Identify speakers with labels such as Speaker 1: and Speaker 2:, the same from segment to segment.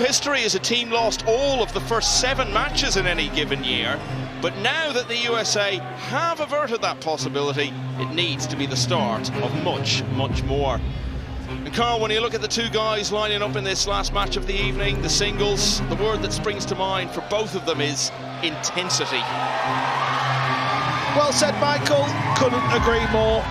Speaker 1: History is a team lost all of the first 7 matches in any given year, but now that the USA have averted that possibility, it needs to be the start of much, much more. And Carl, when you look at the two guys lining up in this last match of the evening, the singles, the word that springs to mind for both of them is intensity.
Speaker 2: Well said, Michael. Couldn't agree more.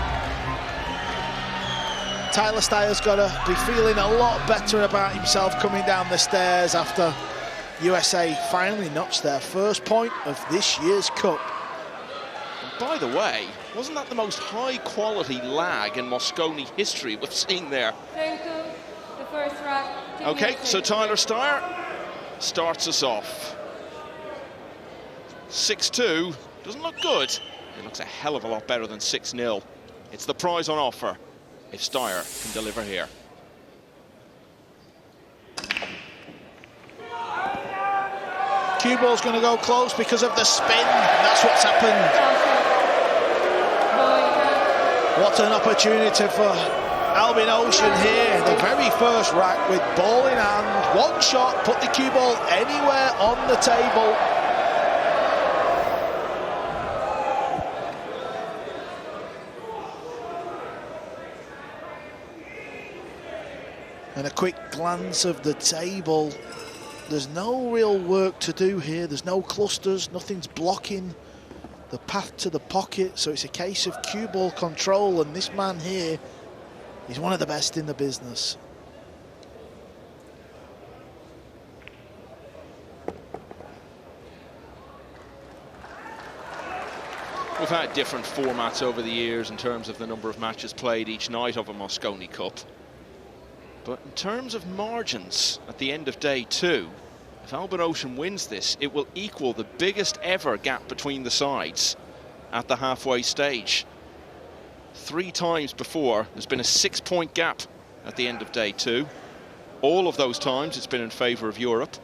Speaker 2: Tyler Styer's got to be feeling a lot better about himself coming down the stairs after USA finally notched their first point of this year's Cup.
Speaker 1: And by the way, wasn't that the most high-quality lag in Mosconi history we've seen there?
Speaker 3: The first rack.
Speaker 1: OK, so Tyler Styer starts us off. 6-2, doesn't look good. It looks a hell of a lot better than 6-0. It's the prize on offer if Styer can deliver here.
Speaker 2: Cue ball's going to go close because of the spin. That's what's happened. What an opportunity for Albin Ouschan here. The very first rack with ball in hand. One shot, put the cue ball anywhere on the table. And a quick glance of the table. There's no real work to do here. There's no clusters, nothing's blocking the path to the pocket. So it's a case of cue ball control, and this man here is one of the best in the business.
Speaker 1: We've had different formats over the years in terms of the number of matches played each night of a Mosconi Cup. But in terms of margins at the end of day 2, if Albin Ouschan wins this, it will equal the biggest ever gap between the sides at the halfway stage. 3 times before, there's been a 6-point gap at the end of day 2. All of those times it's been in favour of Europe.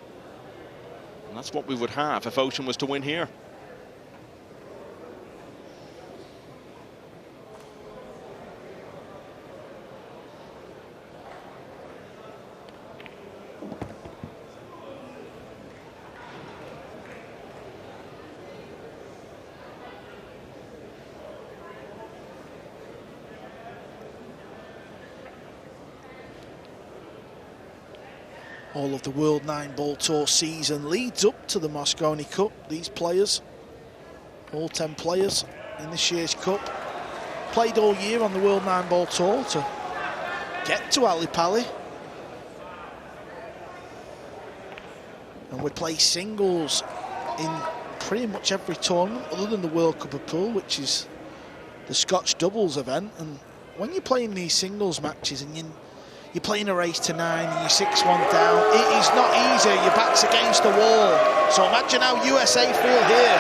Speaker 1: And that's what we would have if Ouschan was to win here.
Speaker 2: All of the World 9-Ball Tour season leads up to the Mosconi Cup. These players, all 10 players in this year's Cup, played all year on the World 9-Ball Tour to get to Ali Pali. And we play singles in pretty much every tournament other than the World Cup of Pool, which is the Scotch doubles event. And when you're playing these singles matches and you're playing a race to 9 and you're 6-1 down, it is not easy. Your back's against the wall. So imagine how USA feel here.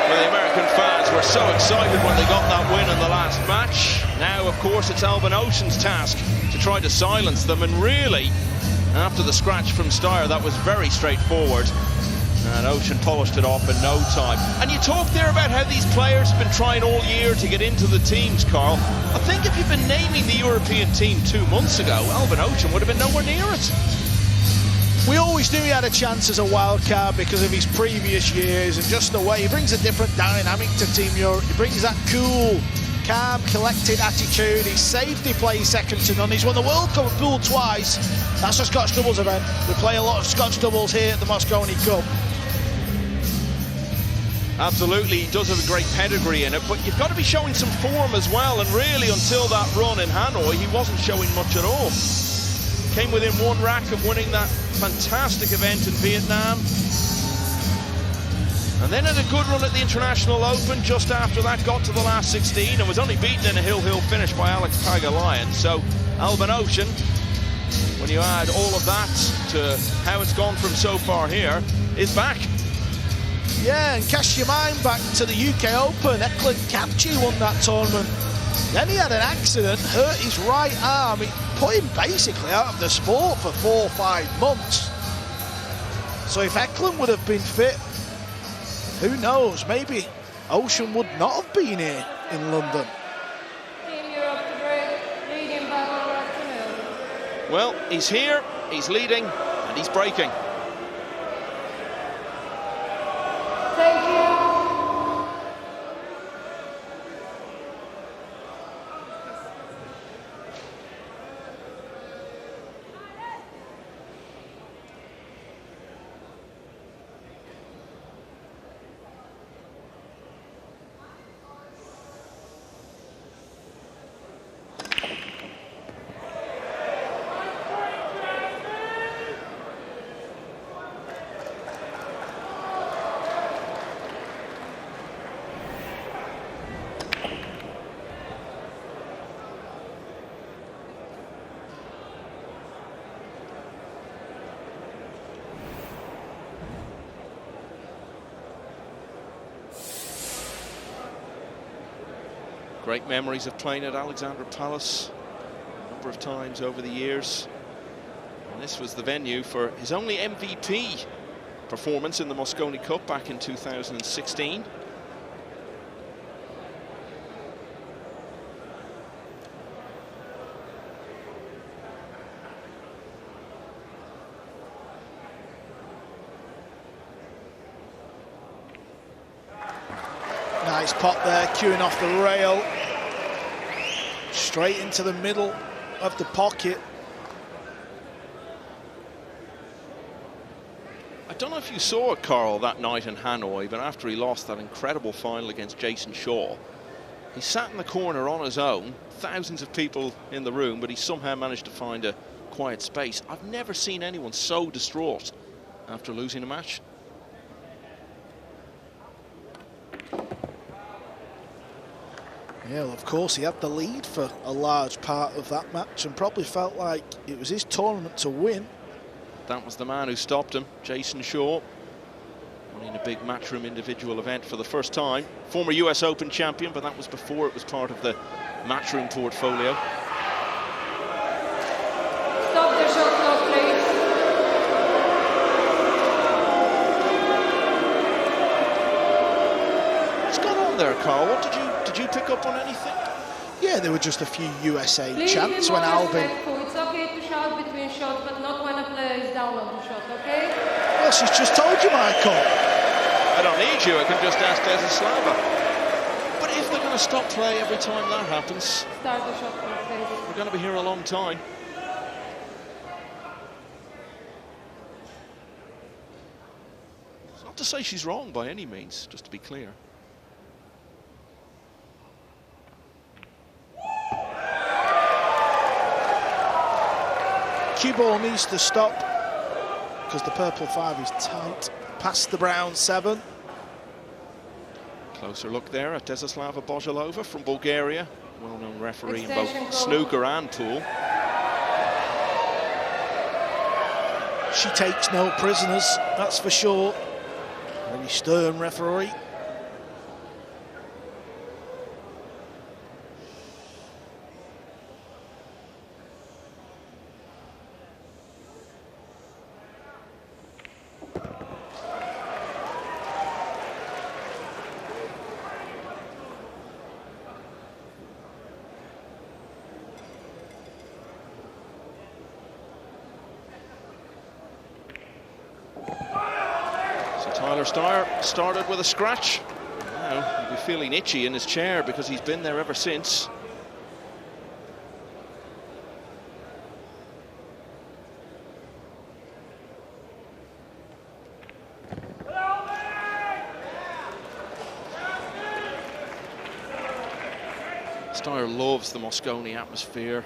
Speaker 1: Well, the American fans were so excited when they got that win in the last match. Now, of course, it's Albin Ouschan's task to try to silence them. And really, after the scratch from Styer, that was very straightforward. And Ouschan polished it off in no time. And you talk there about how these players have been trying all year to get into the teams, Carl. I think if you'd been naming the European team 2 months ago, Albin Ouschan would have been nowhere near it.
Speaker 2: We always knew he had a chance as a wild card because of his previous years and just the way he brings a different dynamic to Team Europe. He brings that cool, calm, collected attitude. His safety play is second to none. He's won the World Cup of Pool twice. That's a Scotch doubles event. We play a lot of Scotch doubles here at the Mosconi Cup.
Speaker 1: Absolutely, he does have a great pedigree in it, but you've got to be showing some form as well, and really until that run in Hanoi, he wasn't showing much at all. Came within 1 rack of winning that fantastic event in Vietnam. And then had a good run at the International Open. Just after that, got to the last 16 and was only beaten in a hill-hill finish by Alex Pagulayan. So Albin Ouschan, when you add all of that to how it's gone from so far here, is back.
Speaker 2: Yeah, and cast your mind back to the UK Open. Eklund Kapchi won that tournament. Then he had an accident, hurt his right arm. It put him basically out of the sport for 4 or 5 months. So if Eklund would have been fit, who knows, maybe Ouschan would not have been here in London.
Speaker 1: Well, he's here, he's leading, And he's breaking.
Speaker 3: Thank you.
Speaker 1: Great memories of playing at Alexandra Palace a number of times over the years. And this was the venue for his only MVP performance in the Mosconi Cup back in 2016.
Speaker 2: Nice pot there, queuing off the rail. Straight into the middle of the pocket.
Speaker 1: I don't know if you saw it, Carl, that night in Hanoi, but after he lost that incredible final against Jason Shaw, he sat in the corner on his own, thousands of people in the room, but he somehow managed to find a quiet space. I've never seen anyone so distraught after losing a match.
Speaker 2: Yeah, well, of course, he had the lead for a large part of that match and probably felt like it was his tournament to win.
Speaker 1: That was the man who stopped him, Jason Shaw, winning a big Matchroom individual event for the first time. Former US Open champion, but that was before it was part of the Matchroom portfolio.
Speaker 3: Stop the shot clock, please.
Speaker 1: What's going on there, Carl? What did you pick up on anything?
Speaker 2: Yeah, there were just a few USA
Speaker 3: Please
Speaker 2: chants
Speaker 3: be
Speaker 2: when
Speaker 3: more
Speaker 2: Albin...
Speaker 3: respectful. It's okay to shout between shots, but not when a player is down on the shot, okay?
Speaker 2: Well, she's just told you, Michael.
Speaker 1: I don't need you, I can just ask Slava. But if they're going to stop play every time that happens,
Speaker 3: Start the shot clock, please.
Speaker 1: we're going to be here a long time. It's not to say she's wrong by any means, just to be clear.
Speaker 2: Cue ball needs to stop because the purple 5 is tight. Past the brown 7.
Speaker 1: Closer look there at Dezislava Bojalova from Bulgaria, well-known referee in
Speaker 3: Extension
Speaker 1: both
Speaker 3: goal.
Speaker 1: snooker and pool.
Speaker 2: She takes no prisoners, that's for sure. Very stern referee.
Speaker 1: Styer started with a scratch. Now he'll be feeling itchy in his chair because he's been there ever since. Styer loves the Mosconi atmosphere.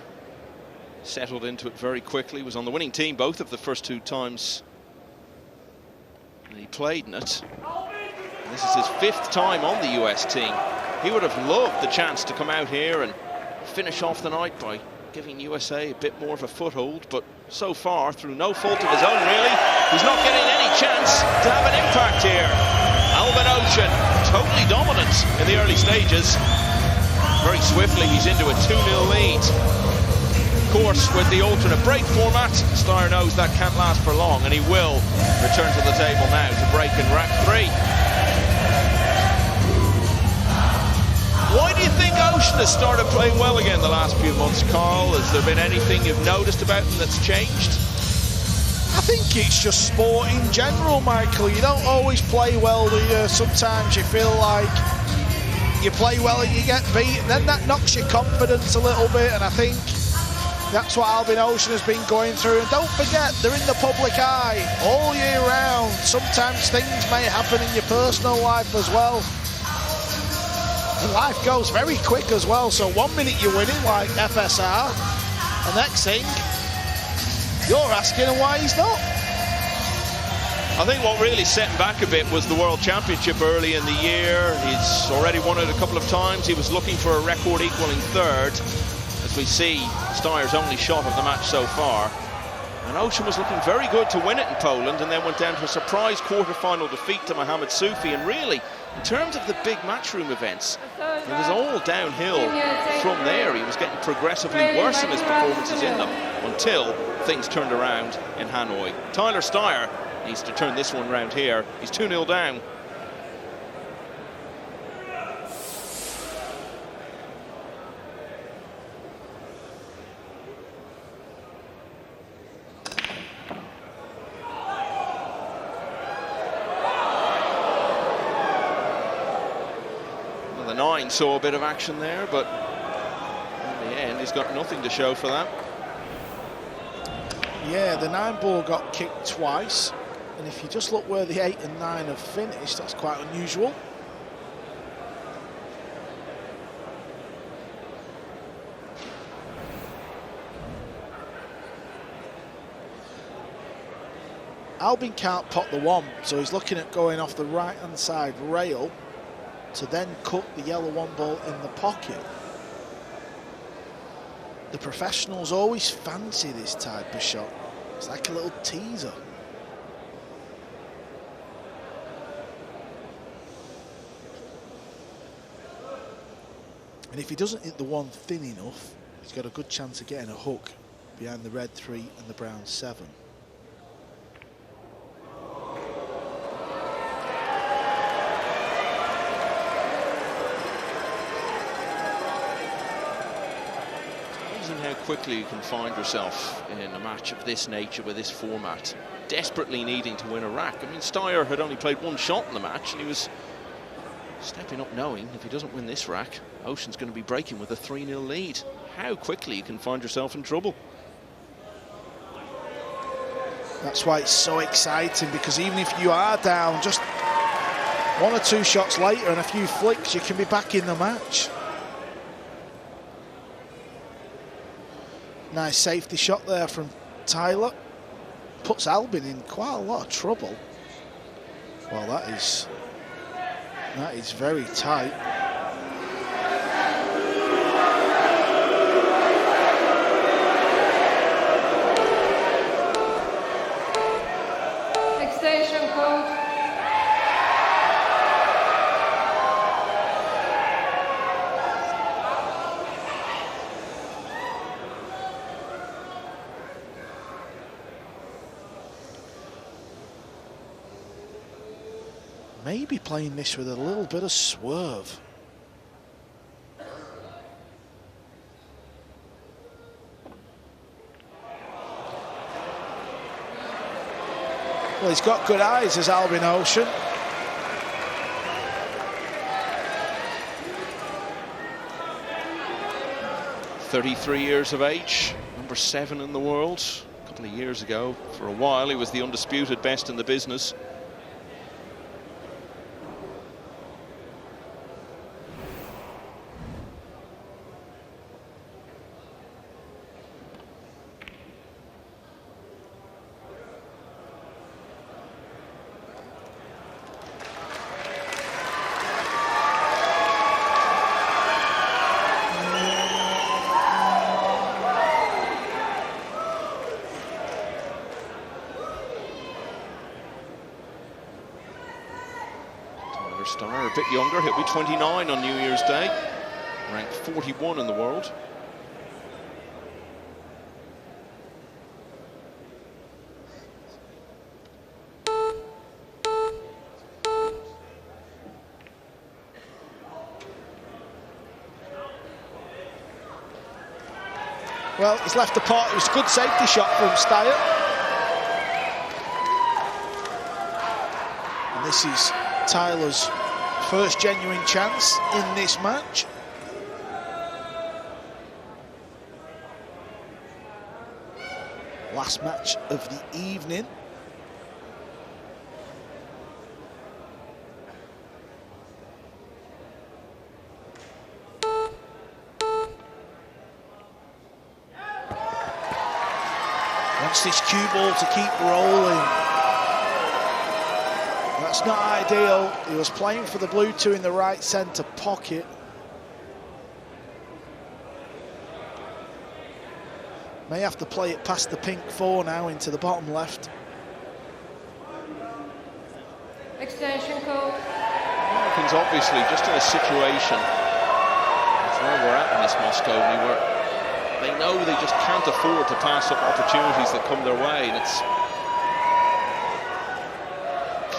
Speaker 1: Settled into it very quickly. Was on the winning team both of the first 2 times he played in it. This is his 5th time on the US team. He would have loved the chance to come out here and finish off the night by giving USA a bit more of a foothold, but so far, through no fault of his own really, he's not getting any chance to have an impact here. Albin Ouschan, totally dominant in the early stages. Very swiftly he's into a 2-0 lead. Course with the alternate break format, Styer knows that can't last for long, and he will return to the table now to break in rack 3. Why do you think Ouschan has started playing well again the last few months, Carl? Has there been anything you've noticed about him that's changed?
Speaker 2: I I think it's just sport in general, Michael. You don't always play well, do you? Sometimes you feel like you play well and you get beat, and then that knocks your confidence a little bit, and I think that's what Albin Ouschan has been going through. And don't forget, they're in the public eye all year round. Sometimes things may happen in your personal life as well. And life goes very quick as well. So 1 minute you're winning like FSR, the next thing, you're asking him why he's not.
Speaker 1: I think what really set him back a bit was the World Championship early in the year. He's already won it a couple of times. He was looking for a record equaling third. As we see, Steyer's only shot of the match so far. And Ouschan was looking very good to win it in Poland, and then went down to a surprise quarter-final defeat to Mohamed Soufi. And really, in terms of the big Matchroom events, it was all downhill from there. He was getting progressively worse in his performances in them until things turned around in Hanoi. Tyler Styer needs to turn this one round here. He's 2-0 down. The 9 saw a bit of action there, but in the end he's got nothing to show for that.
Speaker 2: Yeah, the 9 ball got kicked twice, and if you just look where the 8 and 9 have finished, that's quite unusual. Albin can't pot the 1, so he's looking at going off the right-hand side rail to then cut the yellow 1 ball in the pocket. The professionals always fancy this type of shot. It's like a little teaser. And if he doesn't hit the 1 thin enough, he's got a good chance of getting a hook behind the red 3 and the brown 7.
Speaker 1: How quickly you can find yourself in a match of this nature with this format, desperately needing to win a rack. I mean, Styer had only played 1 shot in the match, and he was stepping up knowing if he doesn't win this rack, Ouschan's going to be breaking with a 3-0 lead. How quickly you can find yourself in trouble.
Speaker 2: That's why it's so exciting, because even if you are down just 1 or 2 shots later and a few flicks, you can be back in the match. Nice safety shot there from Tyler. Puts Albin in quite a lot of trouble. Well, that is very tight.
Speaker 3: Extension code.
Speaker 2: Maybe playing this with a little bit of swerve. Well, he's got good eyes, as Albin Ouschan.
Speaker 1: "33 years of age, number 7 in the world. A couple of years ago, for a while, he was the undisputed best in the business. Styer, a bit younger, he'll be 29 on New Year's Day, ranked 41 in the world.
Speaker 2: Well, he's left the pot. It was a good safety shot from Styer. And this is Tyler's first genuine chance in this match. Last match of the evening. Wants this cue ball to keep rolling. That's not ideal. He was playing for the blue two in the right centre pocket. May have to play it past the pink four now into the bottom left.
Speaker 3: Extension code.
Speaker 1: Americans obviously just in a situation, that's where we're at in this Mosconi, where they know they just can't afford to pass up opportunities that come their way, and it's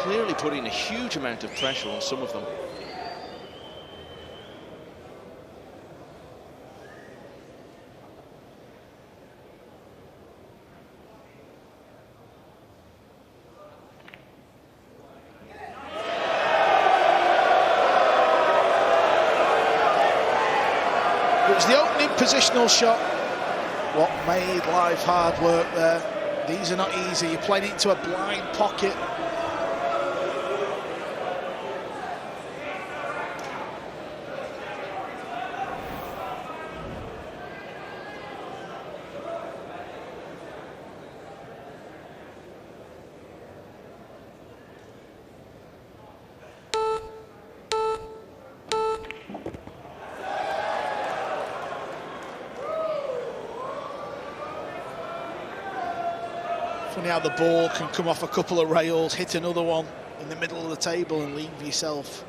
Speaker 1: clearly putting a huge amount of pressure on some of them.
Speaker 2: It was the opening positional shot what made life hard work there. These are not easy. You're playing it into a blind pocket. Funny how the ball can come off a couple of rails, hit another one in the middle of the table and leave yourself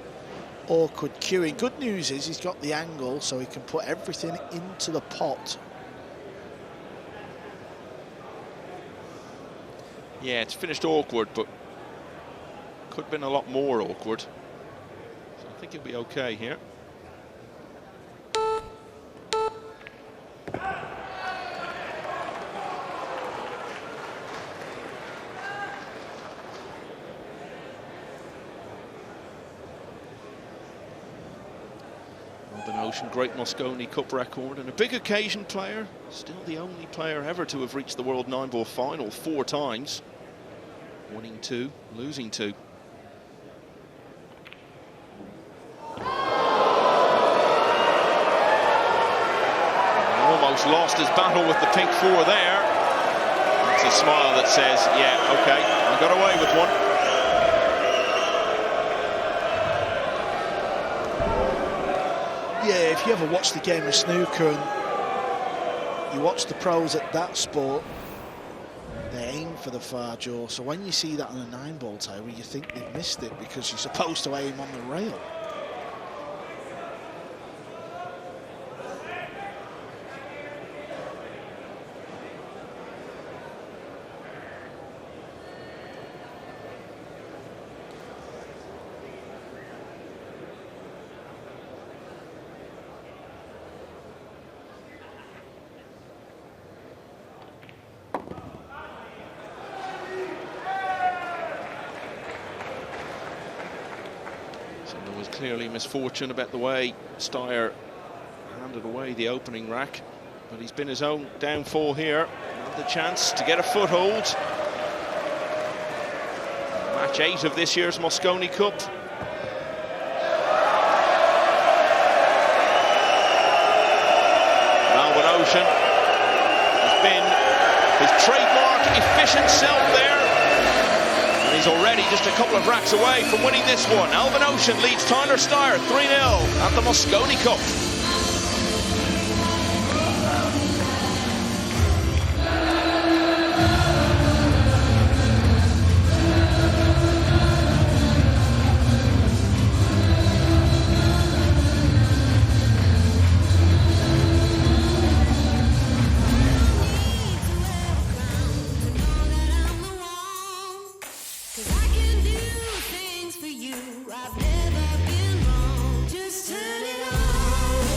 Speaker 2: awkward queuing. Good news is he's got the angle, so he can put everything into the pot.
Speaker 1: Yeah, it's finished awkward, but could have been a lot more awkward. So I think he'll be okay here. Albin Ouschan, great Mosconi Cup record, and a big occasion player. Still the only player ever to have reached the World 9-ball final 4 times. Winning 2, losing 2. Almost lost his battle with the pink 4 there. It's a smile that says, yeah, okay, I got away with one.
Speaker 2: Yeah, if you ever watch the game of snooker and you watch the pros at that sport, they aim for the far jaw. So when you see that on a 9-ball table, you think they've missed it because you're supposed to aim on the rail.
Speaker 1: There was clearly misfortune about the way Styer handed away the opening rack, but he's been his own downfall here. Another chance to get a foothold. Match 8 of this year's Mosconi Cup. Albin Ouschan has been his trademark efficient self there. He's already just a couple of racks away from winning this one. Albin Ouschan leads Tyler Styer 3-0 at the Mosconi Cup.
Speaker 4: I've never been wrong. Just turn it on.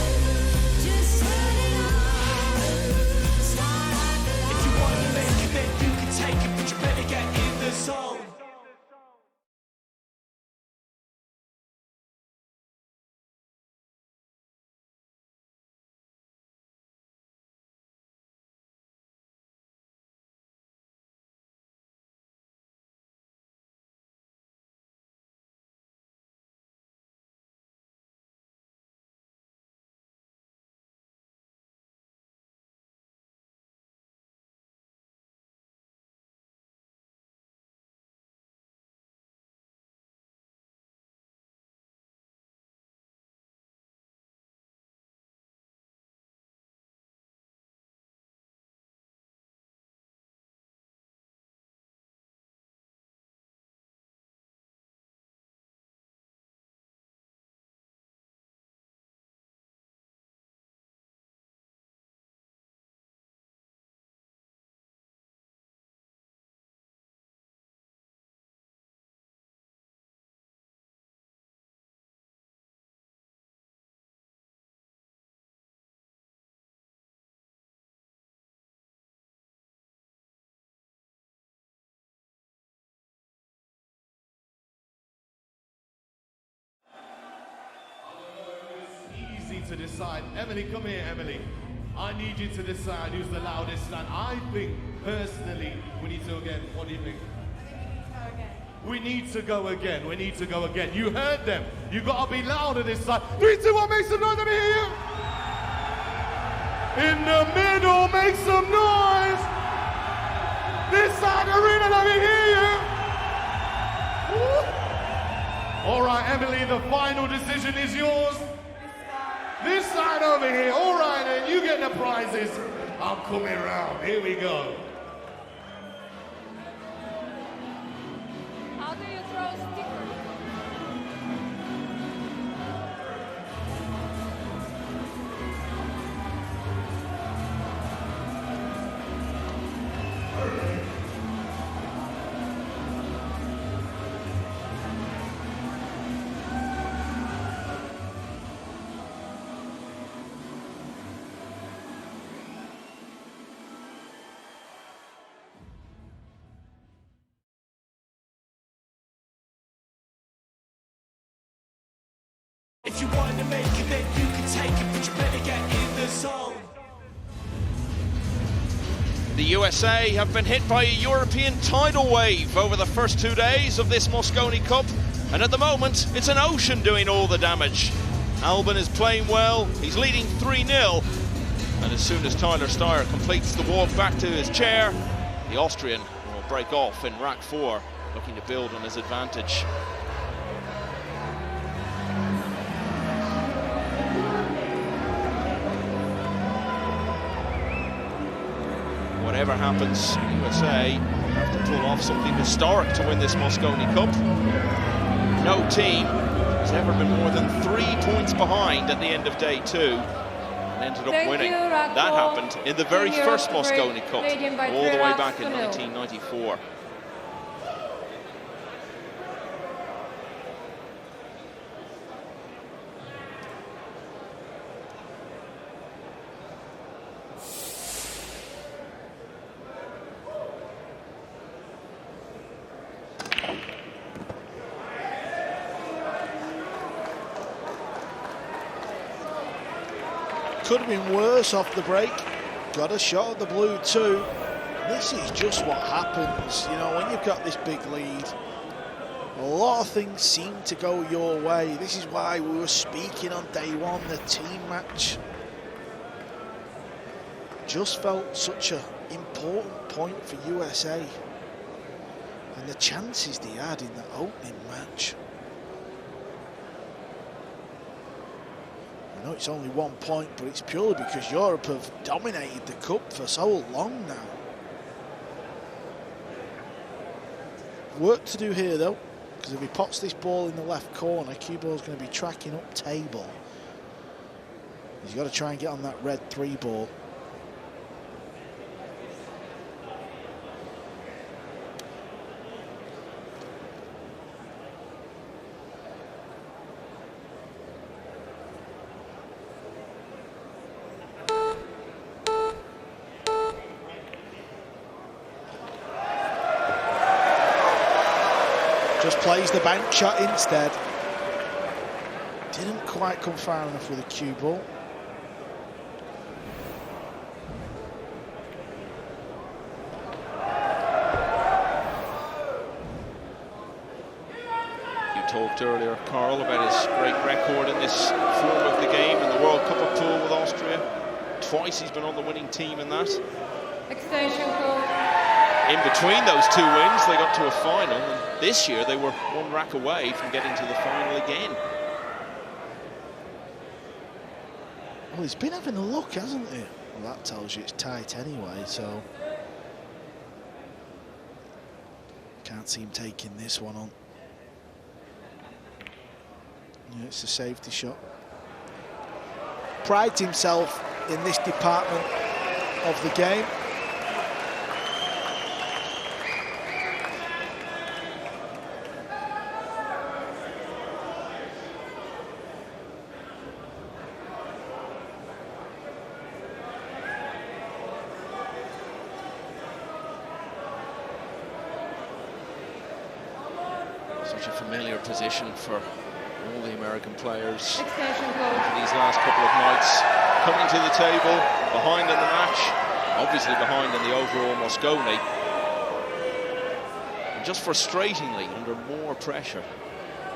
Speaker 4: to decide. Emily, come here, Emily. I need you to decide who's the loudest, and I think, personally, we need to go again. What do you think? We need to go again. We need to go again. You heard them. You gotta be louder this side. 3, 2, 1, make some noise. Let me hear you. In the middle, make some noise. This side arena, let me hear you. Woo. All right, Emily, the final decision is yours. This side over here. All right, then, you get the prizes. I'm coming round. Here we go.
Speaker 3: How do you throw stickers?
Speaker 5: If you want to make it, then you can take it, but you better get in the zone.
Speaker 1: The USA have been hit by a European tidal wave over the first 2 days of this Mosconi Cup, and at the moment it's an Ouschan doing all the damage. Albin is playing well, he's leading 3-0, and as soon as Tyler Styer completes the walk back to his chair, the Austrian will break off in rack 4, looking to build on his advantage. Whatever happens, USA have to pull off something historic to win this Mosconi Cup. No team has ever been more than 3 points behind at the end of day 2 and ended up winning. That happened in the very first Mosconi Cup, all the way back in 1994.
Speaker 2: Could have been worse off the break. Got a shot at the blue too. This is just what happens, you know, when you've got this big lead. A lot of things seem to go your way. This is why we were speaking on day 1, the team match just felt such an important point for USA. And the chances they had in the opening match. I know it's only 1 point, but it's purely because Europe have dominated the cup for so long now. Work to do here though, because if he pots this ball in the left corner, Cubo's going to be tracking up table. He's got to try and get on that red 3 ball. Just plays the bank shot instead. Didn't quite come far enough with a cue ball.
Speaker 1: You talked earlier, Carl, about his great record in this form of the game in the World Cup of Pool with Austria. Twice he's been on the winning team in that.
Speaker 3: Extension call.
Speaker 1: In between those 2 wins, they got to a final, and this year they were 1 rack away from getting to the final again.
Speaker 2: Well, he's been having a look, hasn't he? Well, that tells you it's tight anyway, so can't see him taking this one on. Yeah, it's a safety shot. Prides himself in this department of the game.
Speaker 1: Such a familiar position for all the American players
Speaker 3: Extension code.
Speaker 1: these last couple of nights coming to the table, behind in the match, obviously behind in the overall Mosconi. And just frustratingly, under more pressure,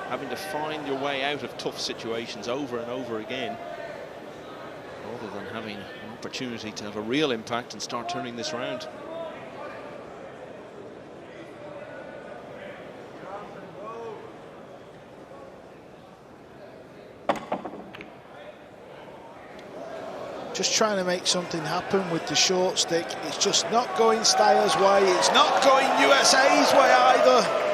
Speaker 1: having to find your way out of tough situations over and over again, rather than having an opportunity to have a real impact and start turning this round.
Speaker 2: Just trying to make something happen with the short stick. It's just not going Styer's way. It's not going USA's way either.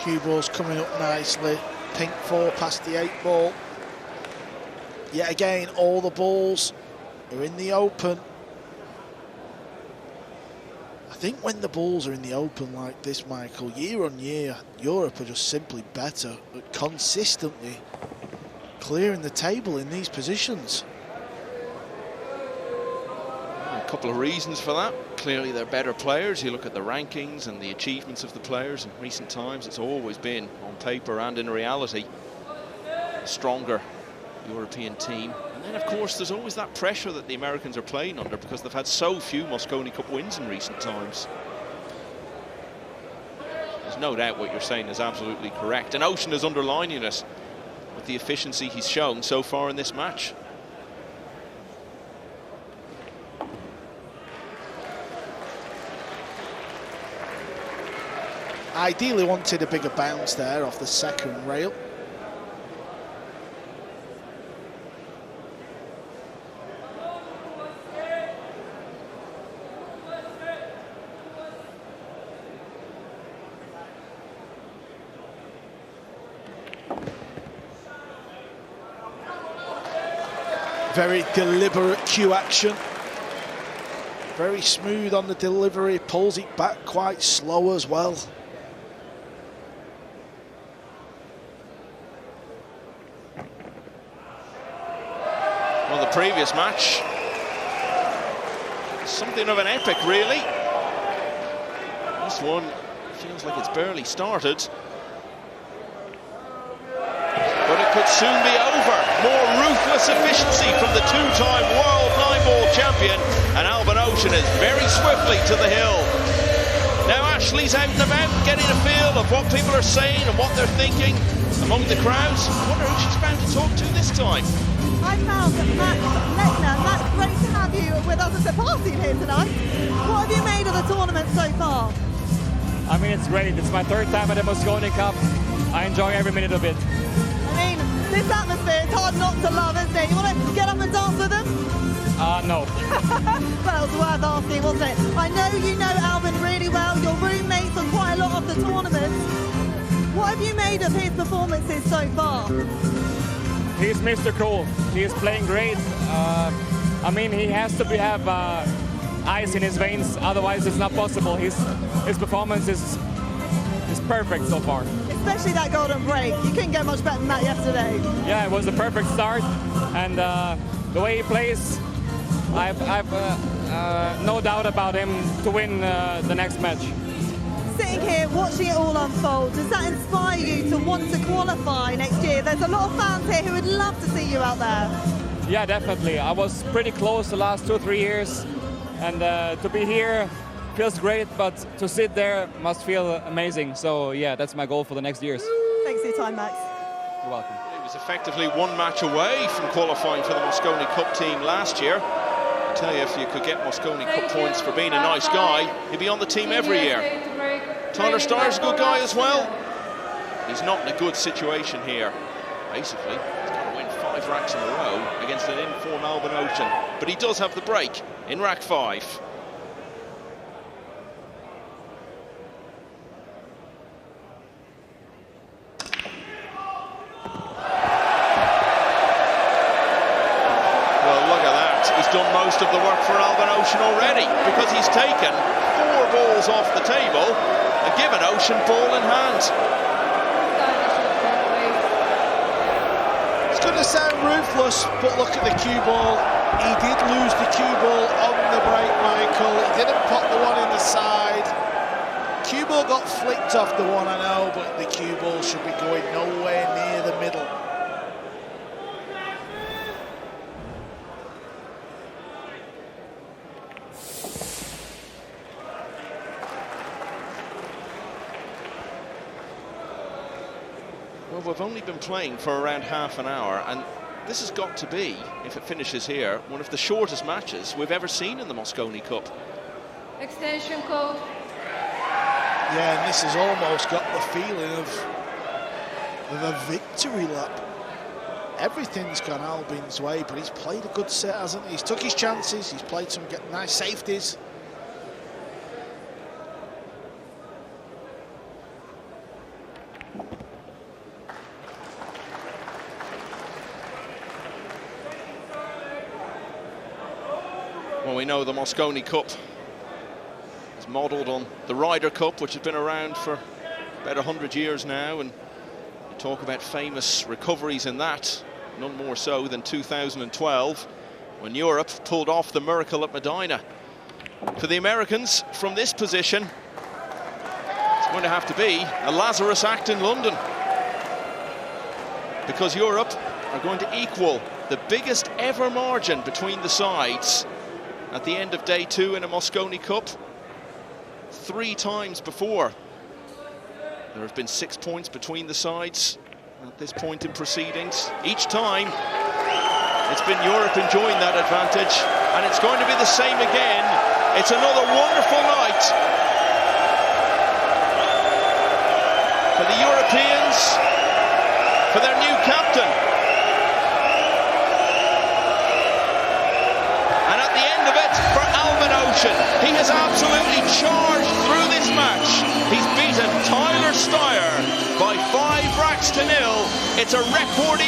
Speaker 2: Cue ball's coming up nicely. Pink 4 past the 8 ball. Yet again, all the balls are in the open. I think when the balls are in the open like this, Michael, year on year, Europe are just simply better at consistently clearing the table in these positions.
Speaker 1: A couple of reasons for that. Clearly they're better players. You look at the rankings and the achievements of the players in recent times, it's always been, on paper and in reality, a stronger European team. And then of course there's always that pressure that the Americans are playing under because they've had so few Mosconi Cup wins in recent times. There's no doubt what you're saying is absolutely correct, and Ouschan is underlining it with the efficiency he's shown so far in this match.
Speaker 2: Ideally wanted a bigger bounce there off the second rail. Very deliberate cue action. Very smooth on the delivery, pulls it back quite slow as well.
Speaker 1: Well, the previous match, something of an epic, really. This one feels like it's barely started, but it could soon be over. More ruthless efficiency from the two-time world 9-ball champion, and Albin Ouschan is very swiftly to the hill. Now Ashley's out and about, getting a feel of what people are saying and what they're thinking among the crowds. I wonder who she's bound to talk to this time.
Speaker 6: I found Matt Lechner. Matt, great to have you with us at the party here tonight. What have you made of the tournament so far?
Speaker 7: I mean, it's great. It's my third time at the Mosconi Cup. I enjoy every minute of it.
Speaker 6: I mean, this atmosphere, it's hard not to love, isn't it? You want to get up and dance with them?
Speaker 7: No.
Speaker 6: Well, it was worth asking, wasn't it? I know you know Albin really well. Your roommates on quite a lot of the tournament. What have you made of his performances so far?
Speaker 7: He's Mr. Cool. He is playing great. I mean, he has to have ice in his veins, otherwise it's not possible. His performance is perfect so far.
Speaker 6: Especially that golden break. You couldn't get much better than that yesterday.
Speaker 7: Yeah, it was a perfect start, and the way he plays, I've no doubt about him to win the next match.
Speaker 6: Sitting here watching it all unfold, does that inspire you to want to qualify next year? There's a lot of fans here who would love to see you out there.
Speaker 7: Yeah, definitely. I was pretty close the last 2 or 3 years, and to be here feels great, but to sit there must feel amazing. So yeah, that's my goal for the next years.
Speaker 6: Thanks for your time, Max.
Speaker 7: You're welcome.
Speaker 1: He was effectively 1 match away from qualifying for the Mosconi Cup team last year. I tell you, if you could get Mosconi Cup points for being a nice guy, he'd be on the team every year. Tyler Styer's a good guy as well. He's not in a good situation here. Basically, he's got to win 5 racks in a row against an in-form Albin Ouschan. But he does have the break in rack 5. he's done most of the work for Albin Ouschan already, because he's taken 4 balls off the table and given Ouschan ball in hand.
Speaker 2: It's going to sound ruthless, but look at the cue ball. He did lose the cue ball on the break, Michael. He didn't pop the one in the side. Cue ball got flicked off the one, I know, but the cue ball should be going nowhere near the middle.
Speaker 1: Well, we've only been playing for around half an hour, and this has got to be, if it finishes here, one of the shortest matches we've ever seen in the Mosconi Cup.
Speaker 3: Extension code.
Speaker 2: Yeah, and this has almost got the feeling of a victory lap. Everything's gone Albin's way, but he's played a good set, hasn't he? He's took his chances, he's played some nice safeties.
Speaker 1: Well, we know the Mosconi Cup is modelled on the Ryder Cup, which has been around for about 100 years now, and you talk about famous recoveries in that, none more so than 2012, when Europe pulled off the miracle at Medina. For the Americans, from this position, it's going to have to be a Lazarus act in London, because Europe are going to equal the biggest ever margin between the sides at the end of day 2 in a Mosconi Cup. 3 times before, there have been 6 points between the sides at this point in proceedings. Each time, it's been Europe enjoying that advantage, and it's going to be the same again. It's another wonderful night for the Europeans, for their new captain. For Albin Ouschan, he has absolutely charged through this match. He's beaten Tyler Styer by 5 racks to 0. It's a record.